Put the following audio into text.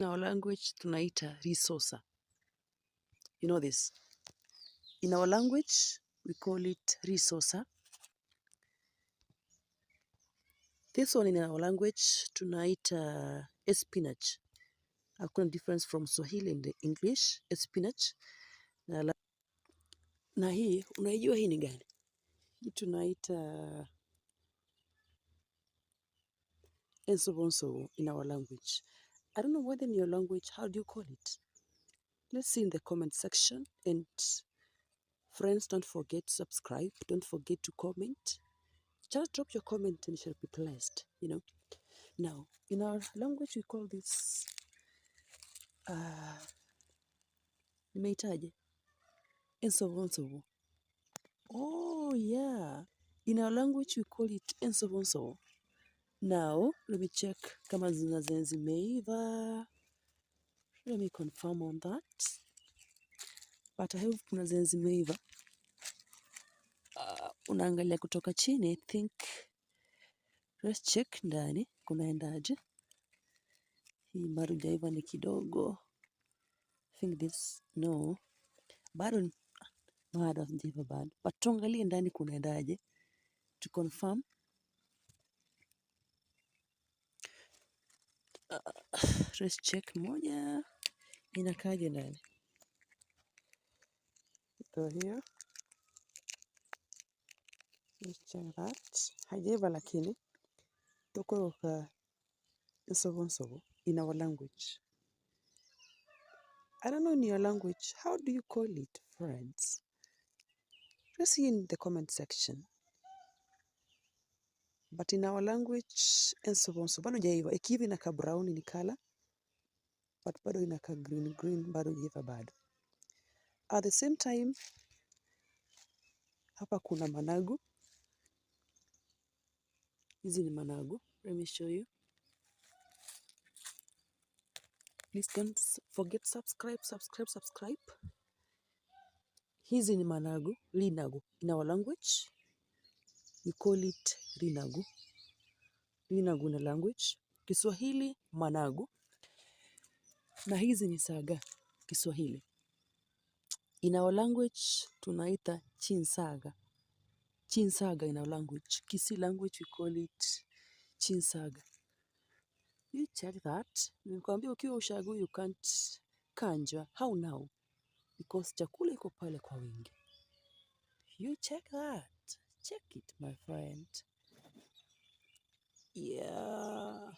In our language tunaita resourcer. You know this. In our language we call it resourcer. This one in our language tunaita spinach. Hakuna difference from Swahili and English. Spinach. Na hii unaijua hii ni gani? Hii tunaita ensovonso in our language. I don't know whether in your language, how do you call it? Let's see in the comment section. And friends, don't forget to subscribe. Don't forget to comment. Just drop your comment and you shall be blessed, you know. Now, in our language, we call this nimeitaje? Ensovonso. Oh, yeah. In our language, we call it ensovonso. Now, let me check kama zimeiva. Let me confirm on that. But I hope kuna zenye zimeiva. Unaangalia kutoka chini, I think. Let's check ndani kunaendaje. Hii bado hajaiva ni kidogo. I think this, no. Bado hajaiva bado. But tuangalie ndani kunaendaje. To confirm. Let's check moja. Inakaje ndani. So here. Let's check that. Hajaiva lakini. Tuko kwa ensovonso in our language. I don't know in your language, how do you call it, friends? Just see in the comment section. But in our language, ensovonso bado hajaiva. Ikiiva inaka brown ni color, but bado inaka green, bado hajaiva bado. At the same time, hapa kuna managu. Hizi ni managu. Let me show you. Please don't forget subscribe. Hizi ni managu, linagu. In our language, we call it linagu. Linagu in language. Kiswahili, managu. Na hizi ni saga, Kiswahili. In our language, tunaita chinsaga. Chinsaga in our language. Kisii language, we call it chinsaga. You check that. Nikwambia ukiwa ushago, you can't kanja. How now? Because chakula iko pale kwa wingi. You check that. Check it, my friend. Yeah.